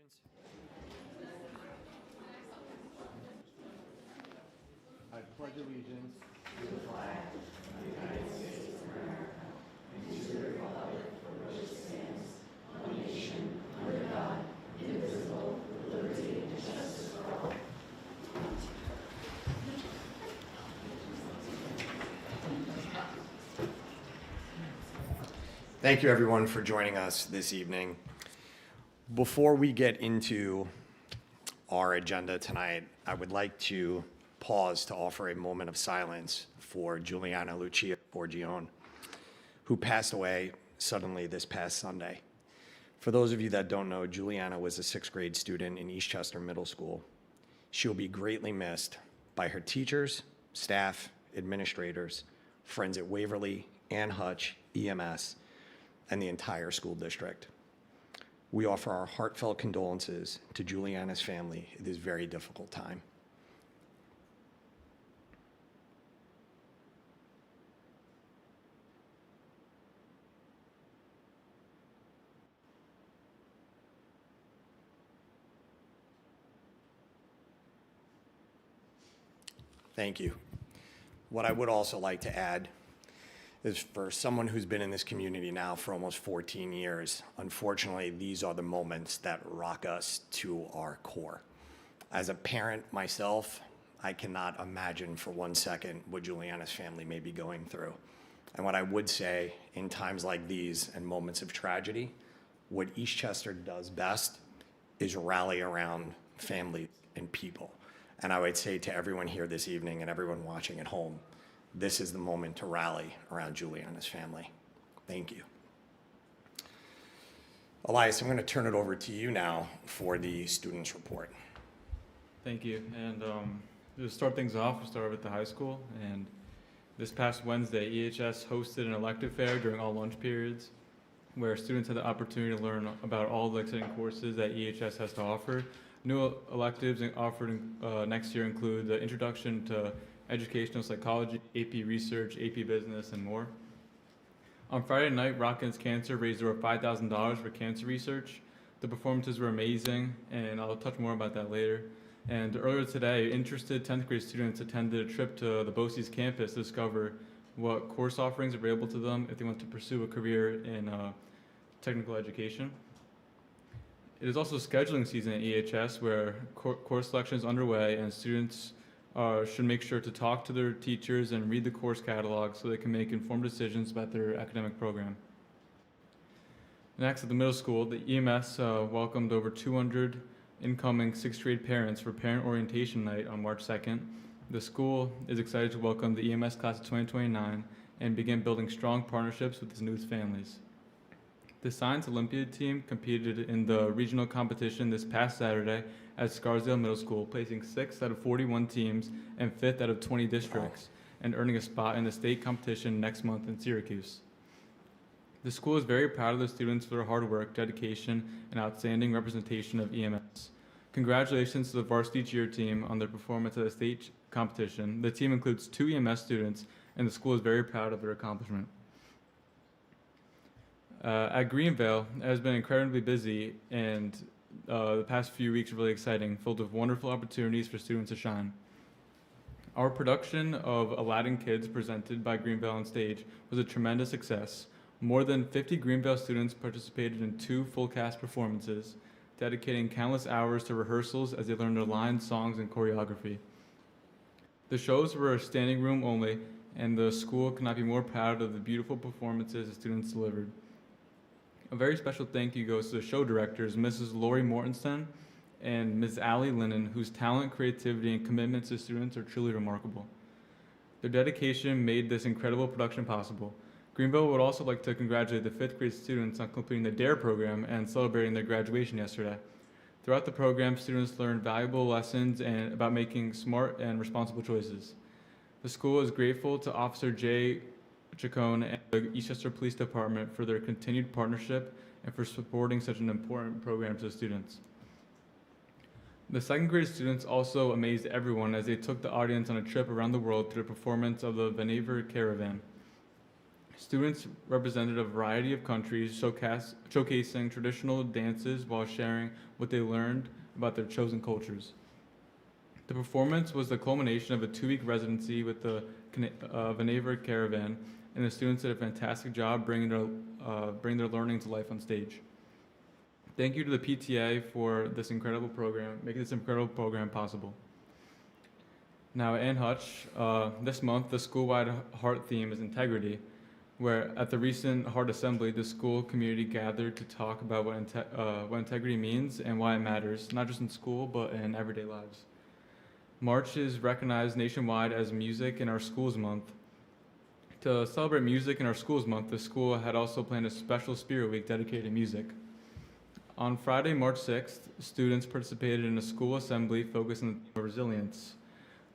allegiance. I pledge allegiance Thank you, everyone, for joining us this evening. Before we get into our agenda tonight, I would like to pause to offer a moment of silence for Juliana Lucia Borgione, who passed away suddenly this past Sunday. For those of you that don't know, Juliana was a sixth grade student in Eastchester Middle School. She will be greatly missed by her teachers, staff, administrators, friends at Waverly, Ann Hutch, EMS, and the entire school district. We offer our heartfelt condolences to Juliana's family at this very difficult time. Thank you. What I would also like to add is for someone who's been in this community now for almost 14 years, unfortunately, these are the moments that rock us to our core. As a parent myself, I cannot imagine for 1 second what Juliana's family may be going through. And what I would say in times like these and moments of tragedy, what Eastchester does best is rally around family and people. And I would say to everyone here this evening and everyone watching at home, this is the moment to rally around Juliana's family. Thank you. Elias, I'm going to turn it over to you now for the students' report. Thank you. And to start things off, we'll start with the high school. And this past Wednesday, EHS hosted an elective fair during all lunch periods where students had the opportunity to learn about all the exciting courses that EHS has to offer. New electives offered next year include the Introduction to Educational Psychology, AP Research, AP Business, and more. On Friday night, Rock Against Cancer raised over $5,000 for cancer research. The performances were amazing, and I'll touch more about that later. And earlier today, interested 10th grade students attended a trip to the BOCES campus to discover what course offerings are available to them if they want to pursue a career in technical education. It is also scheduling season at EHS where course selection is underway, and students should make sure to talk to their teachers and read the course catalog so they can make informed decisions about their academic program. Next, at the middle school, the EMS welcomed over 200 incoming sixth grade parents for Parent Orientation Night on March 2nd. The school is excited to welcome the EMS class of 2029 and begin building strong partnerships with its newest families. The Science Olympiad team competed in the regional competition this past Saturday at Scarsdale Middle School, placing 6th out of 41 teams and 5th out of 20 districts, and earning a spot in the state competition next month in Syracuse. The school is very proud of the students for their hard work, dedication, and outstanding representation of EMS. Congratulations to the varsity cheer team on their performance at the state competition. The team includes 2 EMS students, and the school is very proud of their accomplishment. At Greenvale, it has been incredibly busy, and the past few weeks are really exciting, filled with wonderful opportunities for students to shine. Our production of Aladdin Kids, presented by Greenvale on Stage, was a tremendous success. More than 50 Greenvale students participated in 2 full cast performances, dedicating countless hours to rehearsals as they learned their lines, songs, and choreography. The shows were standing room only, and the school could not be more proud of the beautiful performances the students delivered. A very special thank you goes to the show directors, Mrs. Lori Mortensen and Ms. Allie Lennon, whose talent, creativity, and commitment to students are truly remarkable. Their dedication made this incredible production possible. Greenville would also like to congratulate the 5th grade students on completing the DARE program and celebrating their graduation yesterday. Throughout the program, students learned valuable lessons about making smart and responsible choices. The school is grateful to Officer Jay Chacon and the Eastchester Police Department for their continued partnership and for supporting such an important program to the students. The 2nd grade students also amazed everyone as they took the audience on a trip around the world through the performance of the Vannevar Caravan. Students represented a variety of countries, showcasing traditional dances while sharing what they learned about their chosen cultures. The performance was the culmination of a 2-week residency with the Vanavard Caravan, and the students did a fantastic job bringing their learning to life on stage. Thank you to the PTA for this incredible program, making this incredible program possible. Now at Ann Hutch, this month the school-wide Heart theme is integrity, where at the recent Heart Assembly, the school community gathered to talk about what integrity means and why it matters, not just in school, but in everyday lives. March is recognized nationwide as Music in Our Schools Month. To celebrate Music in Our Schools Month, the school had also planned a special Spirit Week dedicated to music. On Friday, March 6th, students participated in a school assembly focused on resilience.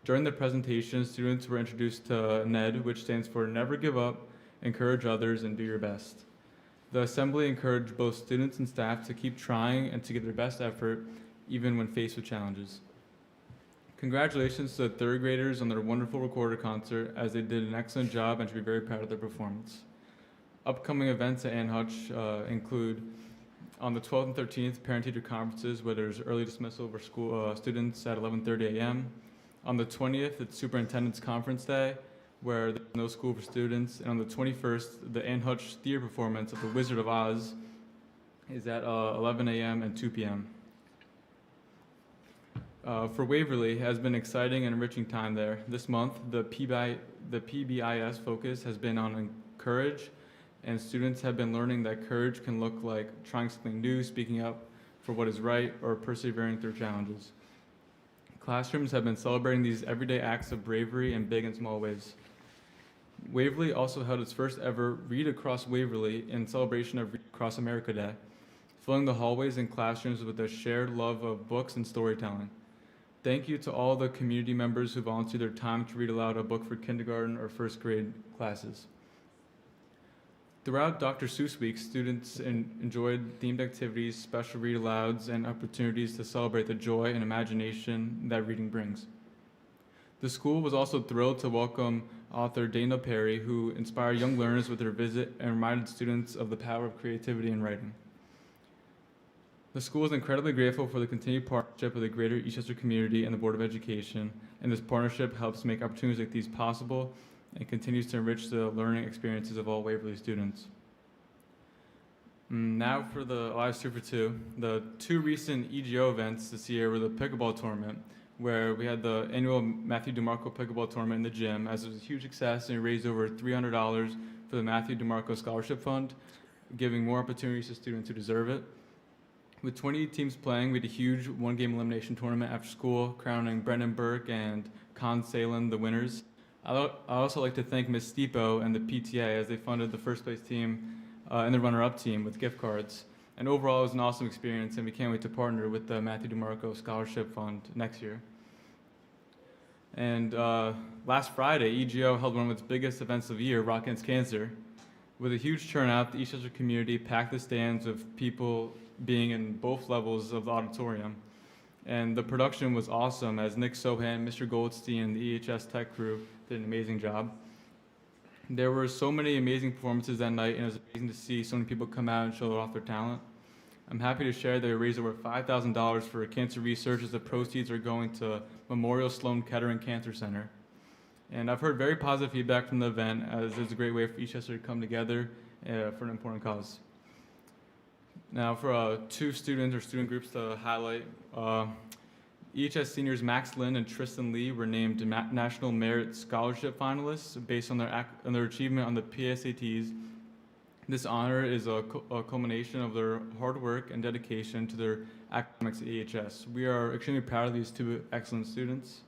During the presentation, students were introduced to NED, which stands for Never Give Up, Encourage Others, and Do Your Best. The assembly encouraged both students and staff to keep trying and to give their best effort, even when faced with challenges. Congratulations to the third graders on their wonderful recorder concert, as they did an excellent job and should be very proud of their performance. Upcoming events at Ann Hutch include on the 12th and 13th, parent-teacher conferences where there's early dismissal for school students at 11:30 a.m. On the 20th, it's Superintendent's Conference Day, where there's no school for students. And on the 21st, the Ann Hutch theater performance of The Wizard of Oz is at 11 a.m. and 2 p.m. For Waverly, it has been an exciting and enriching time there. This month, the PBIS focus has been on courage, and students have been learning that courage can look like trying something new, speaking up for what is right, or persevering through challenges. Classrooms have been celebrating these everyday acts of bravery in big and small ways. Waverly also held its first ever Read Across Waverly in celebration of Read Across America Day, filling the hallways and classrooms with a shared love of books and storytelling. Thank you to all the community members who volunteered their time to read aloud a book for kindergarten or first grade classes. Throughout Dr. Seuss Week, students enjoyed themed activities, special read-alouds, and opportunities to celebrate the joy and imagination that reading brings. The school was also thrilled to welcome author Dana Perry, who inspired young learners with her visit and reminded students of the power of creativity in writing. The school is incredibly grateful for the continued partnership with the greater Eastchester community and the Board of Education, and this partnership helps make opportunities like these possible and continues to enrich the learning experiences of all Waverly students. Now for the Live 2 for 2. The two recent EGO events this year were the pickleball tournament, where we had the annual Matthew DeMarco pickleball tournament in the gym, as it was a huge success and it raised over $300 for the Matthew DeMarco Scholarship Fund, giving more opportunities to students who deserve it. With 20 teams playing, we had a huge one-game elimination tournament after school, crowning Brendan Burke and Con Salin the winners. I'd also like to thank Ms. Stipo and the PTA as they funded the first place team and the runner-up team with gift cards. And overall, it was an awesome experience, and we can't wait to partner with the Matthew DeMarco Scholarship Fund next year. And last Friday, EGO held one of its biggest events of the year, Rock Against Cancer. With a huge turnout, the Eastchester community packed the stands with people being in both levels of the auditorium. And the production was awesome, as Nick Sohan, Mr. Goldstein, and the EHS tech crew did an amazing job. There were so many amazing performances that night, and it was amazing to see so many people come out and show off their talent. I'm happy to share that we raised over $5,000 for cancer research, as the proceeds are going to Memorial Sloan Kettering Cancer Center. And I've heard very positive feedback from the event, as it's a great way for Eastchester to come together for an important cause. Now for two students or student groups to highlight, EHS seniors Max Lynn and Tristan Lee were named National Merit Scholarship finalists based on their achievement on the PSATs. This honor is a culmination of their hard work and dedication to their academics at EHS. We are extremely proud of these two excellent students.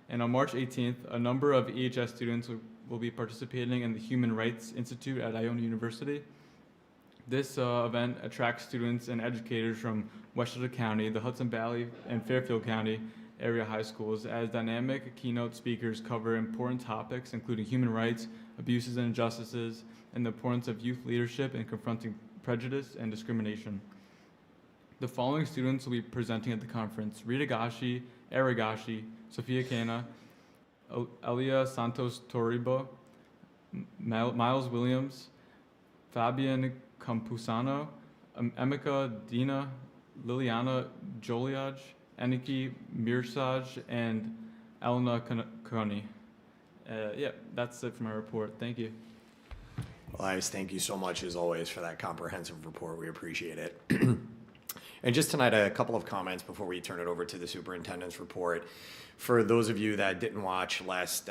And on March 18th, a number of EHS students will be participating in the Human Rights Institute at Iona University. This event attracts students and educators from Westchester County, the Hudson Valley, and Fairfield County area high schools, as dynamic keynote speakers cover important topics including human rights, abuses and injustices, and the importance of youth leadership in confronting prejudice and discrimination. The following students will be presenting at the conference: Rita Gashi, Aragashi, Sophia Cana, Elia Santos Toribo, Miles Williams, Fabian Campusano, Emika Dina, Liliana Joliaj, Aniki Mirsaj, and Elena Koni. Yeah, that's it for my report. Thank you. Elias, thank you so much as always for that comprehensive report. We appreciate it. And just tonight, a couple of comments before we turn it over to the superintendent's report. For those of you that didn't watch last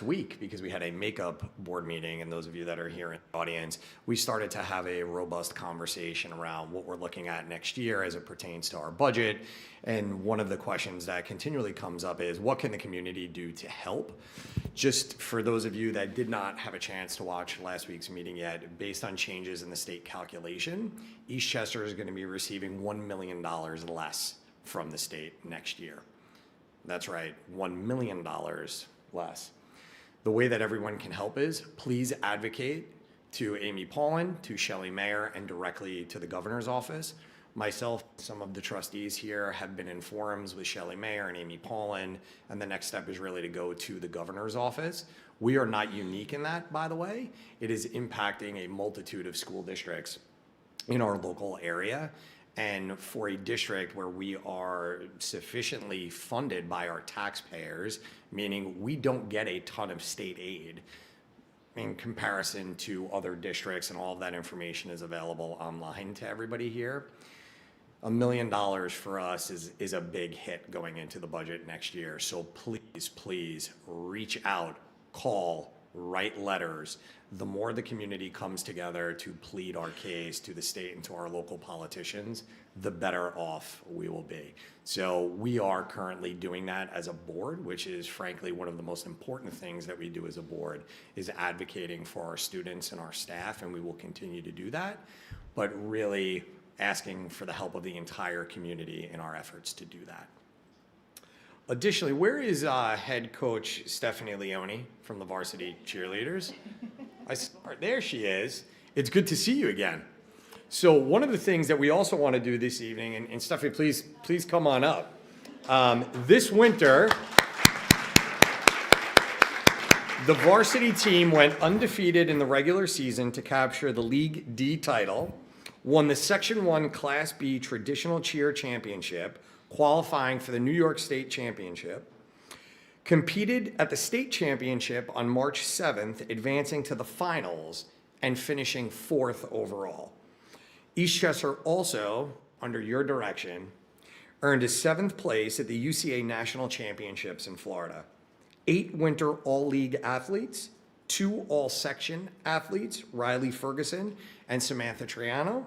week, because we had a makeup board meeting, and those of you that are here in the audience, we started to have a robust conversation around what we're looking at next year as it pertains to our budget. And one of the questions that continually comes up is, what can the community do to help? Just for those of you that did not have a chance to watch last week's meeting yet, based on changes in the state calculation, Eastchester is going to be receiving $1 million less from the state next year. That's right, $1 million less. The way that everyone can help is please advocate to Amy Paulin, to Shelley Mayer, and directly to the governor's office. Myself, some of the trustees here have been in forums with Shelley Mayer and Amy Paulin, and the next step is really to go to the governor's office. We are not unique in that, by the way. It is impacting a multitude of school districts in our local area. And for a district where we are sufficiently funded by our taxpayers, meaning we don't get a ton of state aid in comparison to other districts, and all of that information is available online to everybody here. $1 million for us is a big hit going into the budget next year. So please, please reach out, call, write letters. The more the community comes together to plead our case to the state and to our local politicians, the better off we will be. So we are currently doing that as a board, which is frankly one of the most important things that we do as a board, is advocating for our students and our staff, and we will continue to do that, but really asking for the help of the entire community in our efforts to do that. Additionally, where is head coach Stephanie Leone from the varsity cheerleaders? There she is. It's good to see you again. So one of the things that we also want to do this evening, and Stephanie, please come on up. This winter, the varsity team went undefeated in the regular season to capture the League D title, won the Section 1 Class B Traditional Cheer Championship, qualifying for the New York State Championship, competed at the state championship on March 7th, advancing to the finals and finishing 4th overall. Eastchester also, under your direction, earned a 7th place at the UCA National Championships in Florida. 8 Winter All-League athletes, 2 All-Section athletes, Riley Ferguson and Samantha Triano.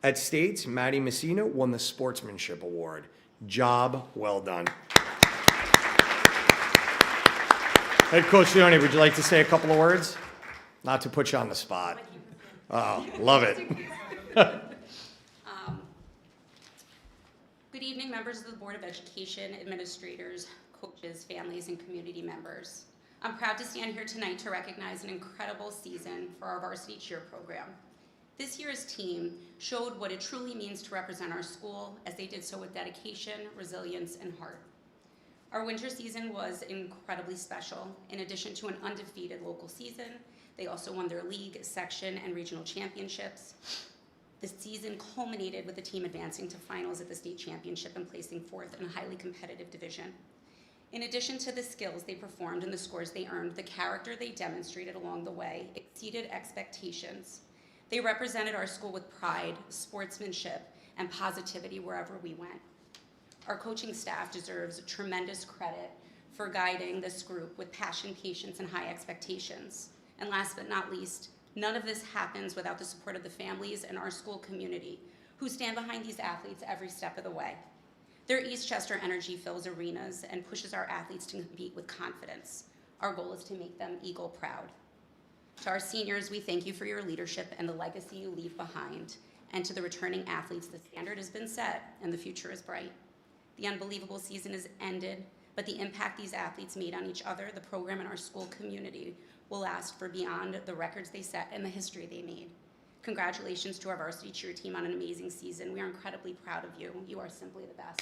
At states, Maddie Messina won the Sportsmanship Award. Job well done. Head Coach Leone, would you like to say a couple of words? Not to put you on the spot. Oh, love it. Good evening, members of the Board of Education, administrators, coaches, families, and community members. I'm proud to stand here tonight to recognize an incredible season for our varsity cheer program. This year's team showed what it truly means to represent our school, as they did so with dedication, resilience, and heart. Our winter season was incredibly special. In addition to an undefeated local season, they also won their league, section, and regional championships. The season culminated with the team advancing to finals at the state championship and placing 4th in a highly competitive division. In addition to the skills they performed and the scores they earned, the character they demonstrated along the way exceeded expectations. They represented our school with pride, sportsmanship, and positivity wherever we went. Our coaching staff deserves tremendous credit for guiding this group with passion, patience, and high expectations. And last but not least, none of this happens without the support of the families and our school community, who stand behind these athletes every step of the way. Their Eastchester energy fills arenas and pushes our athletes to compete with confidence. Our goal is to make them Eagle proud. To our seniors, we thank you for your leadership and the legacy you leave behind. And to the returning athletes, the standard has been set and the future is bright. The unbelievable season has ended, but the impact these athletes made on each other, the program, and our school community will last for beyond the records they set and the history they made. Congratulations to our varsity cheer team on an amazing season. We are incredibly proud of you. You are simply the best.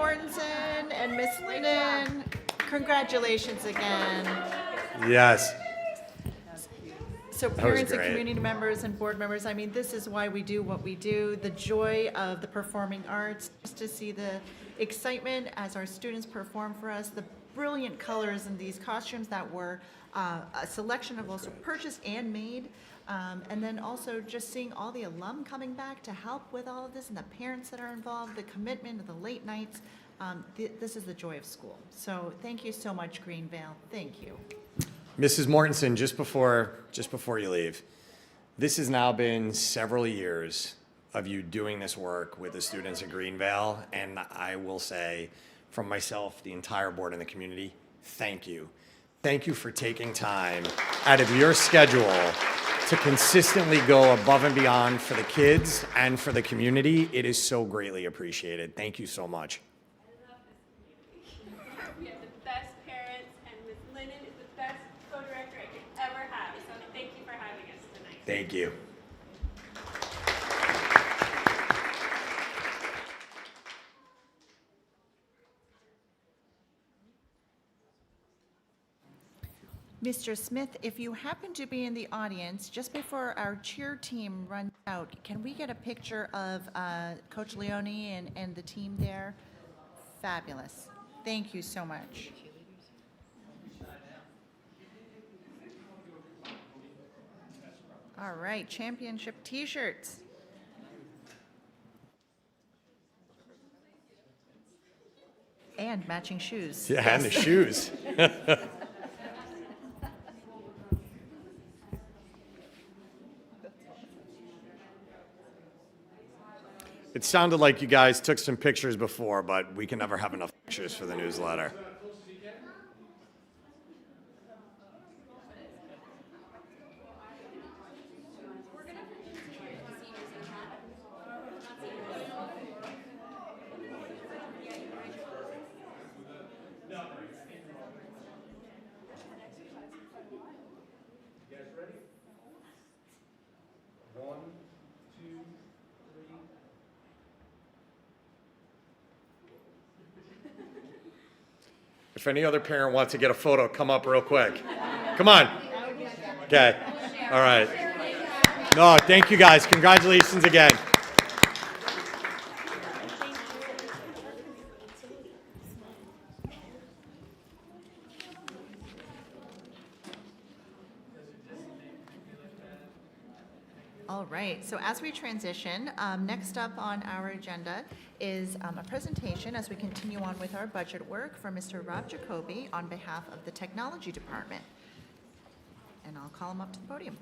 Mortensen and Miss Lennon. Congratulations again. Yes. So was parents and great. community members and board members, I mean, this is why we do what we do. The joy of the performing arts, just to see the excitement as our students perform for us, the brilliant colors in these costumes that were a selection of also purchased and made. And then also just seeing all the alum coming back to help with all of this and the parents that are involved, the commitment of the late nights. This is the joy of school. So thank you so much, Greenvale. Thank you. Mrs. Mortensen, just before you leave, this has now been several years of you doing this work with the students at Greenvale, and I will say, from myself, the entire board and the community, thank you. Thank you for taking time out of your schedule to consistently go above and beyond for the kids and for the community. It is so greatly appreciated. Thank you so much. We have the best parents, and Ms. Lennon is the best co-director I could ever have. So thank you for having us tonight. Thank you. Mr. Smith, if you happen to be in the audience, just before our cheer team runs out, can we get a picture of Coach Leone and the team there? Fabulous. Thank you so much. All right, championship t-shirts. And matching shoes. Yeah, and the shoes. It sounded like you guys took some pictures before, but we can never have enough pictures for the newsletter. If any other parent wants to get a photo, come up real quick. Come on. Okay. All right. No, thank you guys. Congratulations again. All right, so as we transition, next up on our agenda is a presentation as we continue on with our budget work from Mr. Rob Jacoby on behalf of the Technology Department. And I'll call him up to the podium.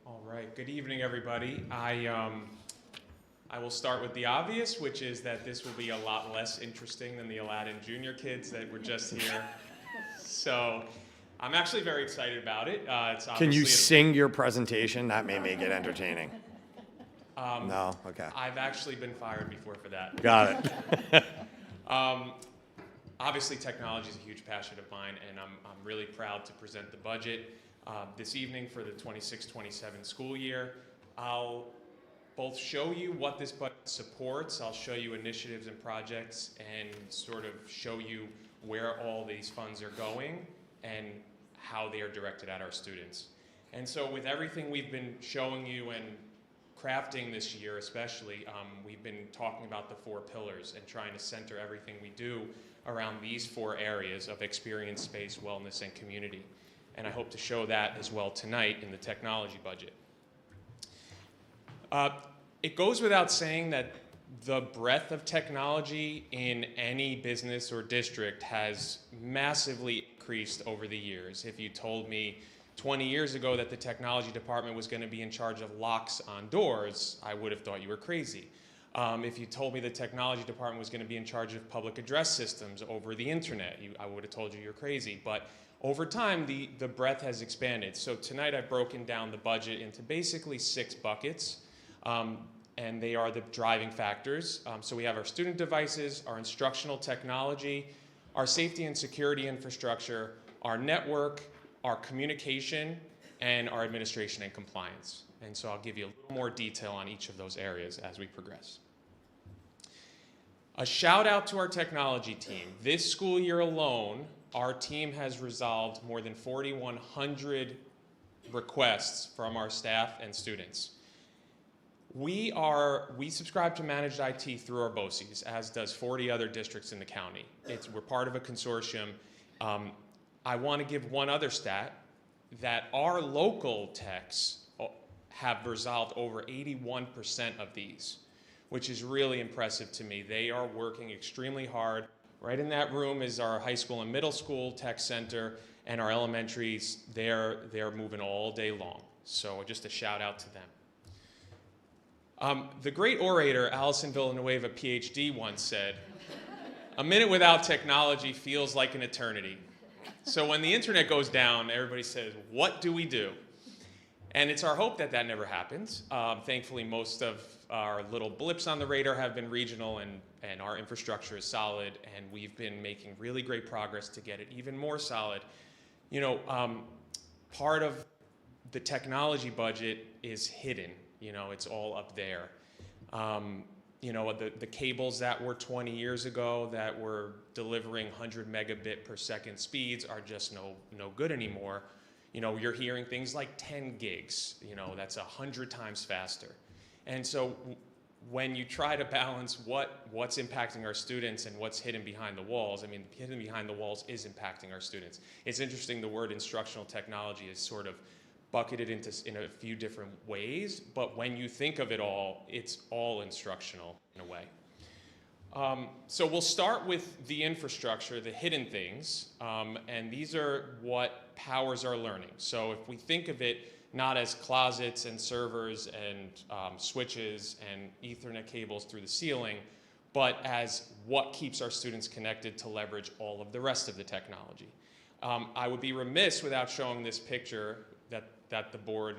All right, good evening, everybody. I will start with the obvious, which is that this will be a lot less interesting than the Aladdin Junior kids that were just here. So I'm actually very excited about it. It's Can you obviously sing your presentation? That may make it entertaining. No? Okay. I've actually been fired before for that. Got it. Obviously, technology is a huge passion of mine, and I'm really proud to present the budget this evening for the 26-27 school year. I'll both show you what this budget supports, I'll show you initiatives and projects, and sort of show you where all these funds are going and how they are directed at our students. And so with everything we've been showing you and crafting this year especially, we've been talking about the 4 pillars and trying to center everything we do around these 4 areas of experience, space, wellness, and community. And I hope to show that as well tonight in the technology budget. It goes without saying that the breadth of technology in any business or district has massively increased over the years. If you told me 20 years ago that the technology department was going to be in charge of locks on doors, I would have thought you were crazy. If you told me the technology department was going to be in charge of public address systems over the internet, I would have told you you're crazy. But over time, the breadth has expanded. So tonight I've broken down the budget into basically 6 buckets. And they are the driving factors. So we have our student devices, our instructional technology, our safety and security infrastructure, our network, our communication, and our administration and compliance. And so I'll give you a little more detail on each of those areas as we progress. A shout out to our technology team. This school year alone, our team has resolved more than 4,100 requests from our staff and students. We subscribe to managed IT through our BOCES, as does 40 other districts in the county. We're part of a consortium. I want to give one other stat, that our local techs have resolved over 81% of these, which is really impressive to me. They are working extremely hard. Right in that room is our high school and middle school tech center, and our elementaries, they're moving all day long. So just a shout out to them. The great orator Allison Villanueva, PhD, once said, "A minute without technology feels like an eternity." So when the internet goes down, everybody says, what do we do? And it's our hope that that never happens. Thankfully, most of our little blips on the radar have been regional, and our infrastructure is solid, and we've been making really great progress to get it even more solid. You know, part of the technology budget is hidden. You know, it's all up there. You know, the cables that were 20 years ago that were delivering 100 megabit per second speeds are just no good anymore. You know, you're hearing things like 10 gigs, you know, that's 100 times faster. And so when you try to balance what's impacting our students and what's hidden behind the walls, I mean, hidden behind the walls is impacting our students. It's interesting, the word instructional technology is sort of bucketed in a few different ways, but when you think of it all, it's all instructional in a way. So we'll start with the infrastructure, the hidden things, and these are what powers our learning. So if we think of it not as closets and servers and switches and Ethernet cables through the ceiling, but as what keeps our students connected to leverage all of the rest of the technology. I would be remiss without showing this picture that the board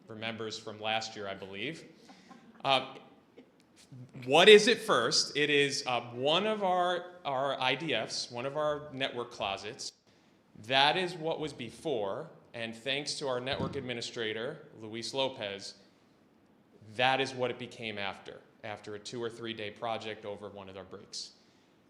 remembers from last year, I believe. What is it first? It is one of our IDFs, one of our network closets. That is what was before, and thanks to our network administrator, Luis Lopez, that is what it became after a 2 or 3 day project over one of our breaks.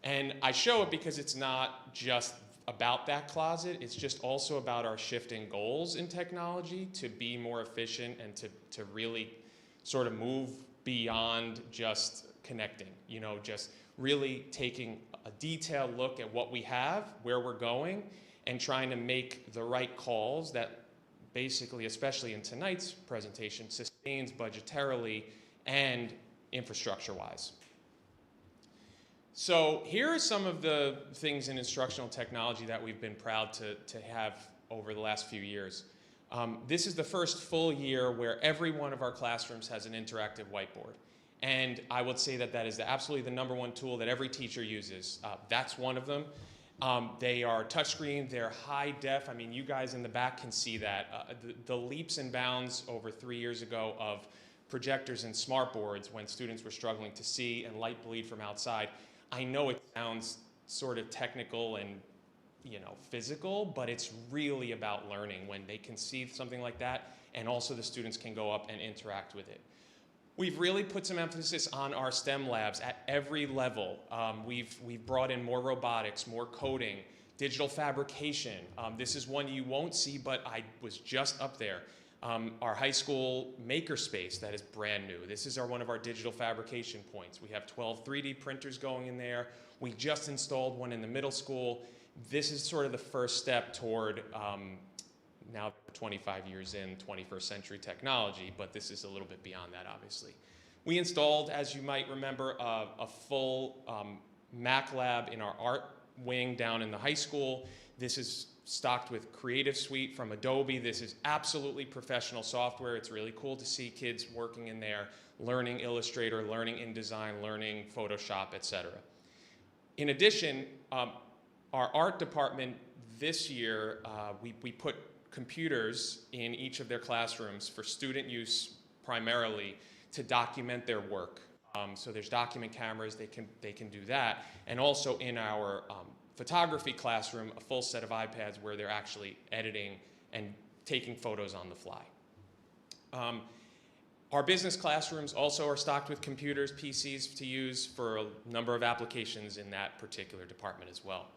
And I show it because it's not just about that closet, it's just also about our shifting goals in technology to be more efficient and to really sort of move beyond just connecting, you know, just really taking a detailed look at what we have, where we're going, and trying to make the right calls that basically, especially in tonight's presentation, sustains budgetarily and infrastructure-wise. So here are some of the things in instructional technology that we've been proud to have over the last few years. This is the first full year where every one of our classrooms has an interactive whiteboard. And I would say that is absolutely the #1 tool that every teacher uses. That's one of them. They are touchscreen, they're high def. I mean, you guys in the back can see that. The leaps and bounds over 3 years ago of projectors and smart boards when students were struggling to see and light bleed from outside. I know it sounds sort of technical and, you know, physical, but it's really about learning when they can see something like that, and also the students can go up and interact with it. We've really put some emphasis on our STEM labs at every level. We've brought in more robotics, more coding, digital fabrication. This is one you won't see, but I was just up there. Our high school makerspace that is brand new. This is one of our digital fabrication points. We have 12 3D printers going in there. We just installed one in the middle school. This is sort of the first step toward, now 25 years in, 21st century technology, but this is a little bit beyond that, obviously. We installed, as you might remember, a full Mac lab in our art wing down in the high school. This is stocked with Creative Suite from Adobe. This is absolutely professional software. It's really cool to see kids working in there, learning Illustrator, learning InDesign, learning Photoshop, etc. In addition, our art department this year, we put computers in each of their classrooms for student use primarily to document their work. So there's document cameras, they can do that. And also in our photography classroom, a full set of iPads where they're actually editing and taking photos on the fly. Our business classrooms also are stocked with computers, PCs to use for a number of applications in that particular department as well.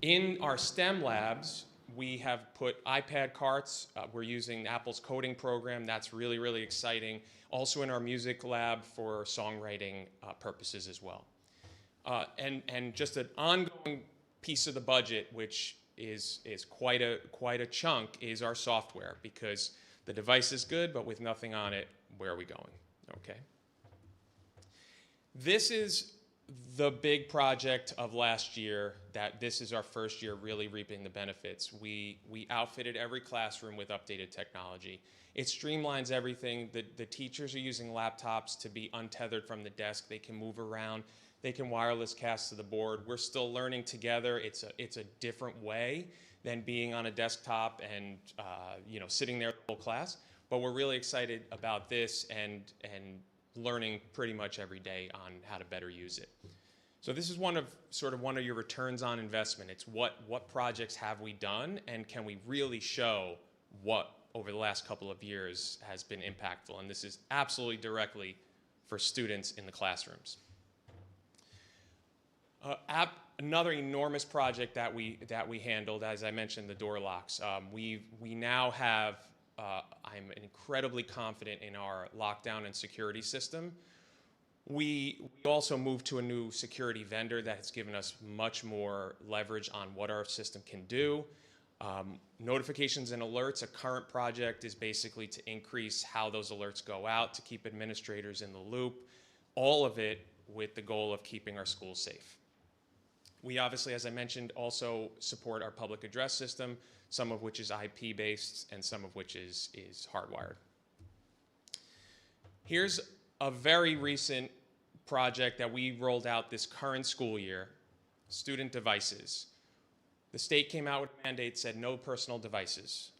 In our STEM labs, we have put iPad carts. We're using Apple's coding program. That's really, really exciting. Also in our music lab for songwriting purposes as well. And just an ongoing piece of the budget, which is quite a chunk, is our software, because the device is good, but with nothing on it, where are we going? Okay. This is the big project of last year, that this is our first year really reaping the benefits. We outfitted every classroom with updated technology. It streamlines everything. The teachers are using laptops to be untethered from the desk. They can move around. They can wireless cast to the board. We're still learning together. It's a different way than being on a desktop and sitting there the whole class. But we're really excited about this and learning pretty much every day on how to better use it. So this is one of your returns on investment. It's what projects have we done, and can we really show what over the last couple of years has been impactful? And this is absolutely directly for students in the classrooms. Another enormous project that we handled, as I mentioned, the door locks. We now have, I'm incredibly confident in our lockdown and security system. We also moved to a new security vendor that has given us much more leverage on what our system can do. Notifications and alerts, a current project, is basically to increase how those alerts go out, to keep administrators in the loop, all of it with the goal of keeping our schools safe. We obviously, as I mentioned, also support our public address system, some of which is IP-based and some of which is hardwired. Here's a very recent project that we rolled out this current school year, student devices. The state came out with a mandate, said no personal devices.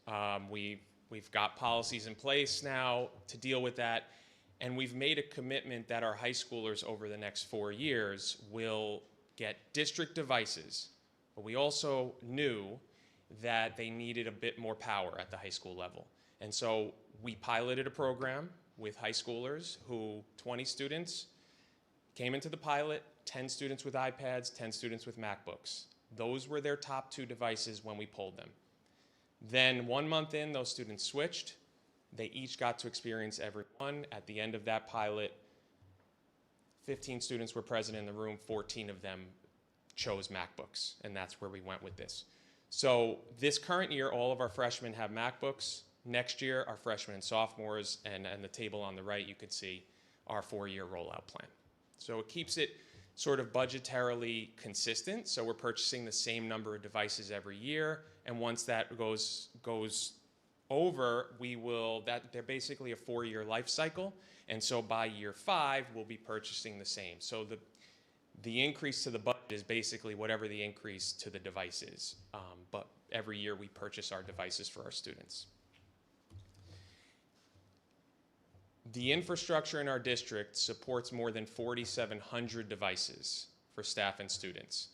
We've got policies in place now to deal with that, and we've made a commitment that our high schoolers over the next 4 years will get district devices, but we also knew that they needed a bit more power at the high school level. And so we piloted a program with high schoolers 20 students came into the pilot, 10 students with iPads, 10 students with MacBooks. Those were their top 2 devices when we pulled them. Then 1 month in, those students switched. They each got to experience every one. At the end of that pilot, 15 students were present in the room, 14 of them chose MacBooks, and that's where we went with this. So this current year, all of our freshmen have MacBooks. Next year, our freshmen and sophomores, and the table on the right, you could see our 4-year rollout plan. So it keeps it sort of budgetarily consistent, so we're purchasing the same number of devices every year, and once that goes over, they're basically a 4-year life cycle. And so by year 5, we'll be purchasing the same. So the increase to the budget is basically whatever the increase to the device is. But every year we purchase our devices for our students. The infrastructure in our district supports more than 4,700 devices for staff and students.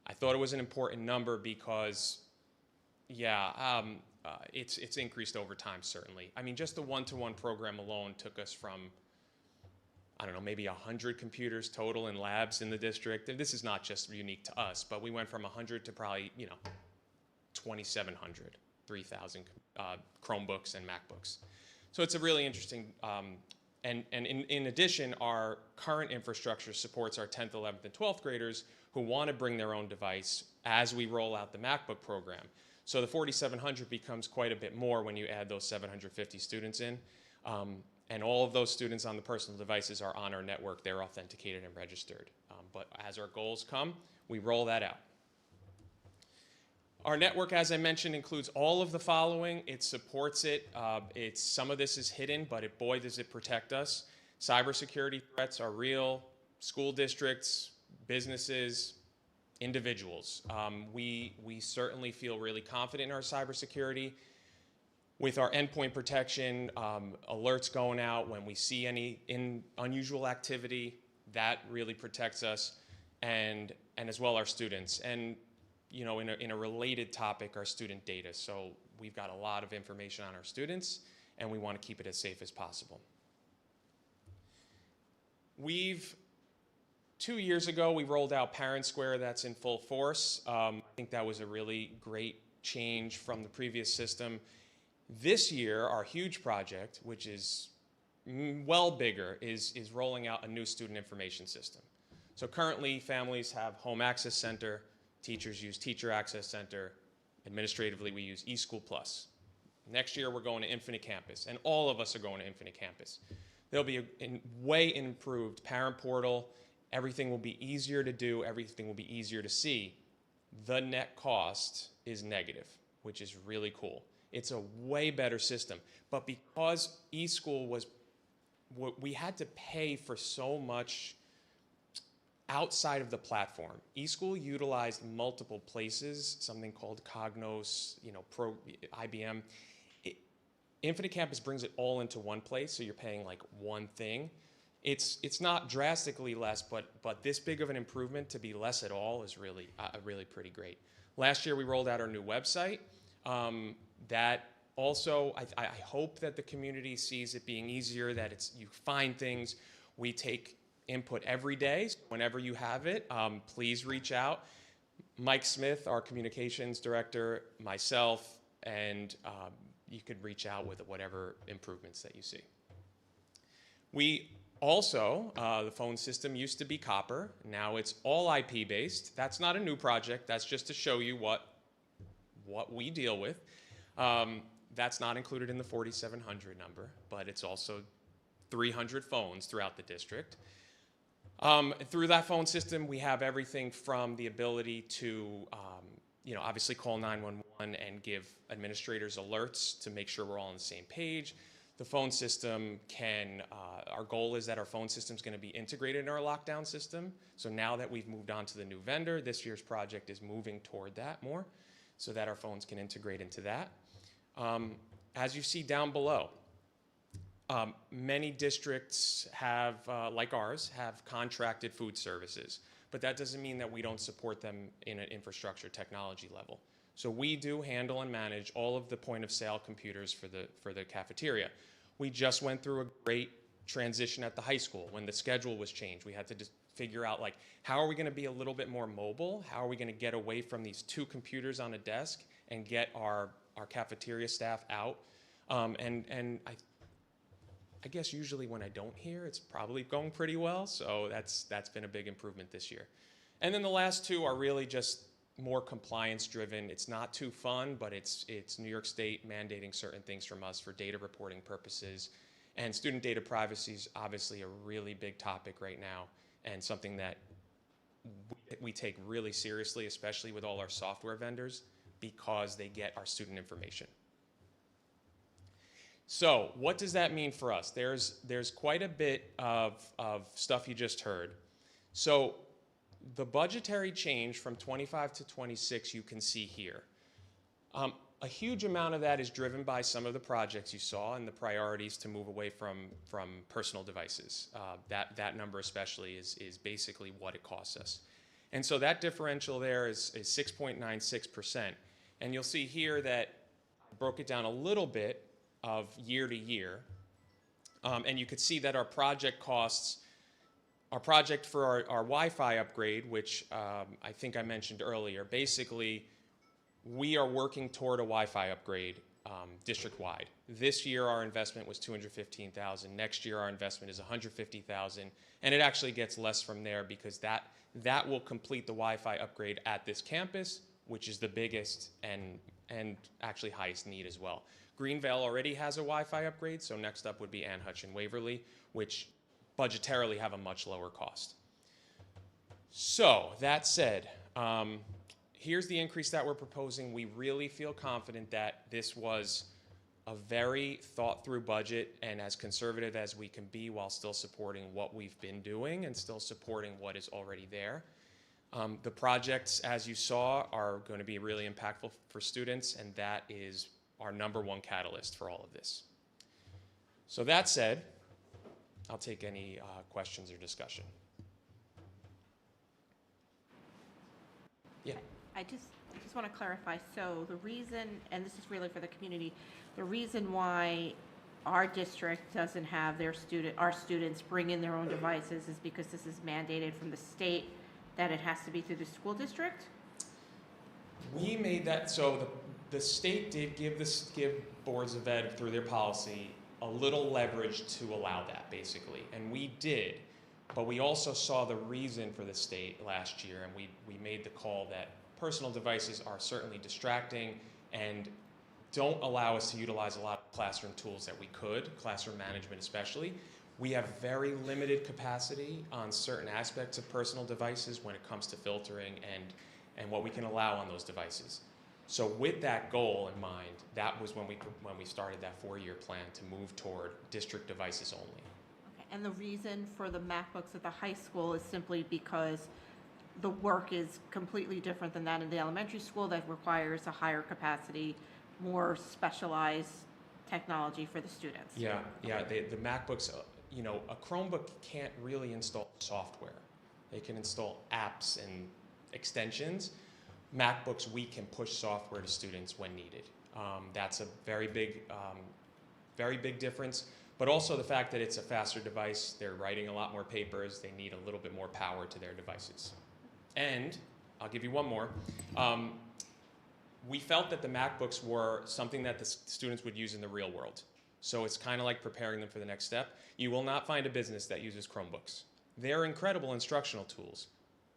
I thought it was an important number because, it's increased over time, certainly. I mean, just the one-to-one program alone took us from, I don't know, maybe 100 computers total in labs in the district. And this is not just unique to us, but we went from 100 to probably, 2,700, 3,000 Chromebooks and MacBooks. So it's a really interesting, and in addition, our current infrastructure supports our 10th, 11th, and 12th graders who want to bring their own device as we roll out the MacBook program. So the 4,700 becomes quite a bit more when you add those 750 students in. And all of those students on the personal devices are on our network. They're authenticated and registered. But as our goals come, we roll that out. Our network, as I mentioned, includes all of the following. It supports it. Some of this is hidden, but boy, does it protect us. Cybersecurity threats are real. School districts, businesses, individuals. We certainly feel really confident in our cybersecurity. With our endpoint protection, alerts going out when we see any unusual activity, that really protects us, and as well our students. And you know, in a related topic, our student data. So we've got a lot of information on our students, and we want to keep it as safe as possible. 2 years ago, we rolled out Parent Square. That's in full force. I think that was a really great change from the previous system. This year, our huge project, which is well bigger, is rolling out a new student information system. So currently, families have Home Access Center, teachers use Teacher Access Center, administratively we use eSchool Plus. Next year, we're going to Infinite Campus, and all of us are going to Infinite Campus. There'll be a way improved parent portal. Everything will be easier to do. Everything will be easier to see. The net cost is negative, which is really cool. It's a way better system. But because eSchool was, we had to pay for so much outside of the platform. eSchool utilized multiple places, something called Cognos, you know, IBM. Infinite Campus brings it all into one place, so you're paying like one thing. It's not drastically less, but this big of an improvement to be less at all is really pretty great. Last year we rolled out our new website. That also, I hope that the community sees it being easier, that you find things. We take input every day. So whenever you have it, please reach out. Mike Smith, our communications director, myself, and you could reach out with whatever improvements that you see. We also, the phone system used to be copper. Now it's all IP based. That's not a new project. That's just to show you what we deal with. That's not included in the 4,700 number, but it's also 300 phones throughout the district. Through that phone system, we have everything from the ability to, you know, obviously call 911 and give administrators alerts to make sure we're all on the same page. The phone system can, our goal is that our phone system is going to be integrated in our lockdown system. So now that we've moved on to the new vendor, this year's project is moving toward that more so that our phones can integrate into that. As you see down below, many districts have, like ours, have contracted food services, but that doesn't mean that we don't support them in an infrastructure technology level. So we do handle and manage all of the point of sale computers for the cafeteria. We just went through a great transition at the high school when the schedule was changed. We had to just figure out, like, how are we going to be a little bit more mobile? How are we going to get away from these 2 computers on a desk and get our cafeteria staff out? And I guess usually when I don't hear, it's probably going pretty well. So that's been a big improvement this year. And then the last 2 are really just more compliance driven. It's not too fun, but it's New York State mandating certain things from us for data reporting purposes. And student data privacy is obviously a really big topic right now, and something that we take really seriously, especially with all our software vendors, because they get our student information. So what does that mean for us? There's quite a bit of stuff you just heard. So the budgetary change from 25 to 26 you can see here. A huge amount of that is driven by some of the projects you saw and the priorities to move away from personal devices. That number especially is basically what it costs us. And so that differential there is 6.96%. And you'll see here that I broke it down a little bit of year to year. And you could see that our project costs, our project for our Wi-Fi upgrade, which I think I mentioned earlier, basically we are working toward a Wi-Fi upgrade district-wide. This year our investment was $215,000. Next year our investment is $150,000, and it actually gets less from there because that will complete the Wi-Fi upgrade at this campus, which is the biggest and actually highest need as well. Greenvale already has a Wi-Fi upgrade, so next up would be Ann Hutch and Waverly, which budgetarily have a much lower cost. So that said, here's the increase that we're proposing. We really feel confident that this was a very thought-through budget and as conservative as we can be while still supporting what we've been doing and still supporting what is already there. The projects, as you saw, are going to be really impactful for students, and that is our #1 catalyst for all of this. So that said, I'll take any questions or discussion. Yeah. I just I just want to clarify, so the reason, and this is really for the community, the reason why our district doesn't have our students bring in their own devices is because this is mandated from the state that it has to be through the school district? We made that, so the state did give boards of ed through their policy a little leverage to allow that, basically, and we did. But we also saw the reason for the state last year, and we made the call that personal devices are certainly distracting and don't allow us to utilize a lot of classroom tools that we could, classroom management especially. We have very limited capacity on certain aspects of personal devices when it comes to filtering and what we can allow on those devices. So with that goal in mind, that was when we started that 4-year plan to move toward district devices only. Okay, and the reason for the MacBooks at the high school is simply because the work is completely different than that in the elementary school that requires a higher capacity, more specialized technology for the students. Yeah, the MacBooks, a Chromebook can't really install software. They can install apps and extensions. MacBooks, we can push software to students when needed. That's a very big difference. But also the fact that it's a faster device, they're writing a lot more papers, they need a little bit more power to their devices. And I'll give you one more. We felt that the MacBooks were something that the students would use in the real world. So it's kind of like preparing them for the next step. You will not find a business that uses Chromebooks. They're incredible instructional tools,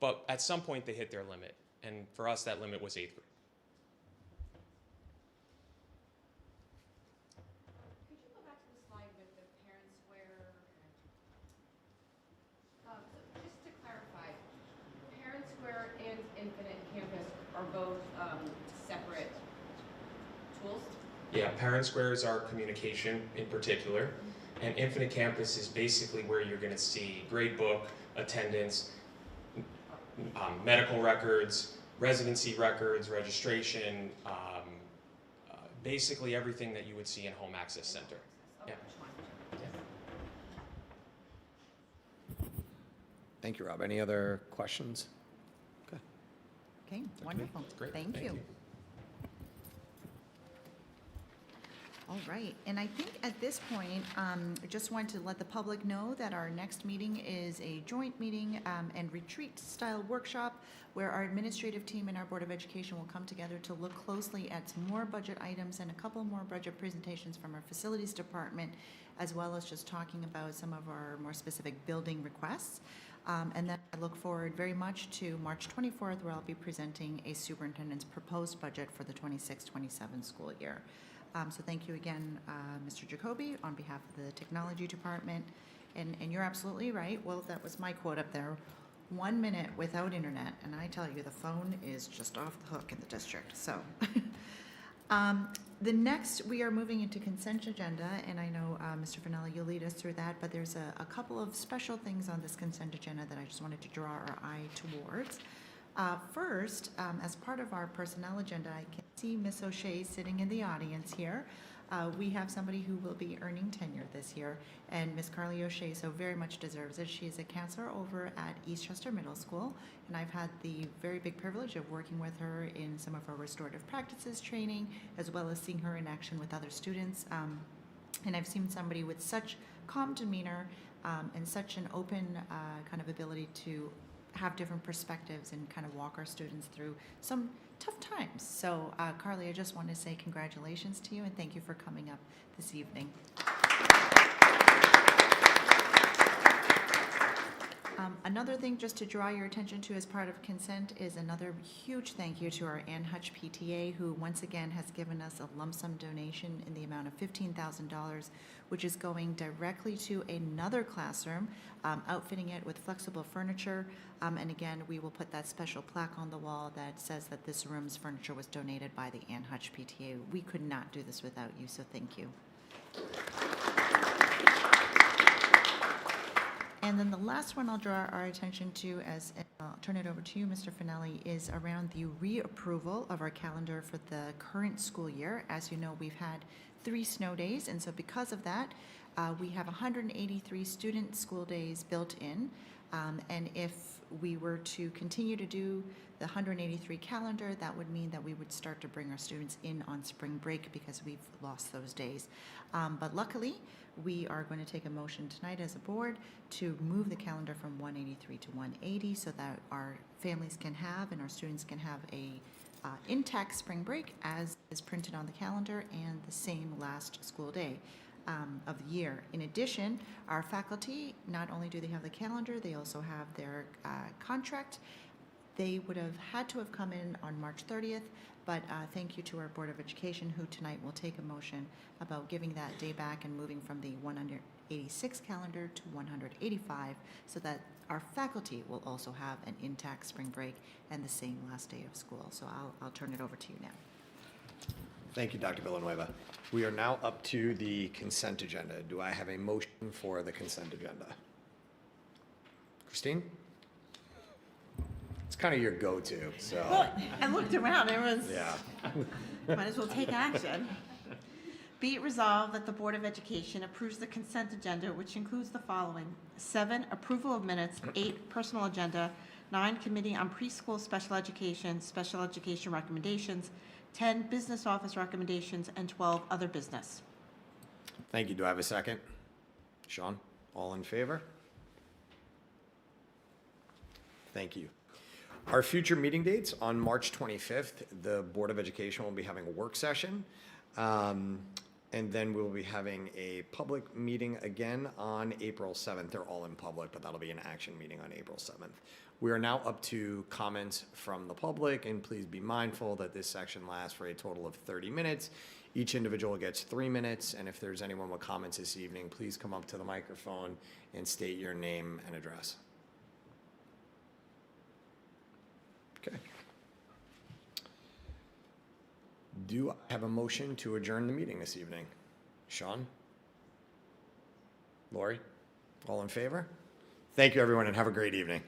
but at some point they hit their limit. And for us, that limit was 8th grade. Could you go back to the slide with the parents where, just to clarify, Parent Square and Infinite Campus are both separate tools? Yeah, Parent Square is our communication in particular, and Infinite Campus is basically where you're going to see gradebook, attendance, medical records, residency records, registration, basically everything that you would see in Home Access Center. Yeah. Thank you, Rob. Any other questions? Okay. Okay, wonderful. Great. Thank you. All right, and I think at this point, I just want to let the public know that our next meeting is a joint meeting and retreat-style workshop where our administrative team and our Board of Education will come together to look closely at some more budget items and a couple more budget presentations from our facilities department, as well as just talking about some of our more specific building requests. And then I look forward very much to March 24th, where I'll be presenting a superintendent's proposed budget for the 26-27 school year. So thank you again, Mr. Jacoby, on behalf of the technology department. And you're absolutely right. Well, that was my quote up there. 1 minute without internet, and I tell you, the phone is just off the hook in the district. So the next, we are moving into consent agenda, and I know, Mr. Finelli, you'll lead us through that, but there's a couple of special things on this consent agenda that I just wanted to draw our eye towards. First, as part of our personnel agenda, I can see Ms. O'Shea sitting in the audience here. We have somebody who will be earning tenure this year, and Ms. Carly O'Shea so very much deserves it. She is a counselor over at Eastchester Middle School, and I've had the very big privilege of working with her in some of our restorative practices training, as well as seeing her in action with other students. And I've seen somebody with such calm demeanor and such an open kind of ability to have different perspectives and kind of walk our students through some tough times. So, Carly, I just want to say congratulations to you and thank you for coming up this evening. Another thing just to draw your attention to as part of consent is another huge thank you to our Ann Hutch PTA, who once again has given us a lump sum donation in the amount of $15,000, which is going directly to another classroom, outfitting it with flexible furniture. And again, we will put that special plaque on the wall that says that this room's furniture was donated by the Ann Hutch PTA. We could not do this without you, so thank you. And then the last one I'll draw our attention to, as I'll turn it over to you, Mr. Finelli, is around the reapproval of our calendar for the current school year. As you know, we've had 3 snow days, and so because of that, we have 183 student school days built in. And if we were to continue to do the 183 calendar, that would mean that we would start to bring our students in on spring break because we've lost those days. But luckily, we are going to take a motion tonight as a board to move the calendar from 183 to 180 so that our families can have and our students can have a intact spring break as is printed on the calendar and the same last school day of the year. In addition, our faculty, not only do they have the calendar, they also have their contract. They would have had to have come in on March 30th, but thank you to our Board of Education, who tonight will take a motion about giving that day back and moving from the 186 calendar to 185, so that our faculty will also have an intact spring break and the same last day of school. So I'll turn it over to you now. Thank you, Dr. Villanueva. We are now up to the consent agenda. Do I have a motion for the consent agenda? Christine? It's kind of your go-to, so, Well, I looked around, everyone's, yeah. might as well take action. Be it resolved that the Board of Education approves the consent agenda, which includes the following: 7, approval of minutes; 8, personal agenda; 9, committee on preschool special education recommendations; 10, business office recommendations; and 12, other business. Thank you. Do I have a second? Sean, all in favor? Thank you. Our future meeting dates: on March 25th, the Board of Education will be having a work session. And then we'll be having a public meeting again on April 7th. They're all in public, but that'll be an action meeting on April 7th. We are now up to comments from the public, and please be mindful that this section lasts for a total of 30 minutes. Each individual gets 3 minutes, and if there's anyone with comments this evening, please come up to the microphone and state your name and address. Okay. Do I have a motion to adjourn the meeting this evening? Sean? Lori? All in favor? Thank you, everyone, and have a great evening.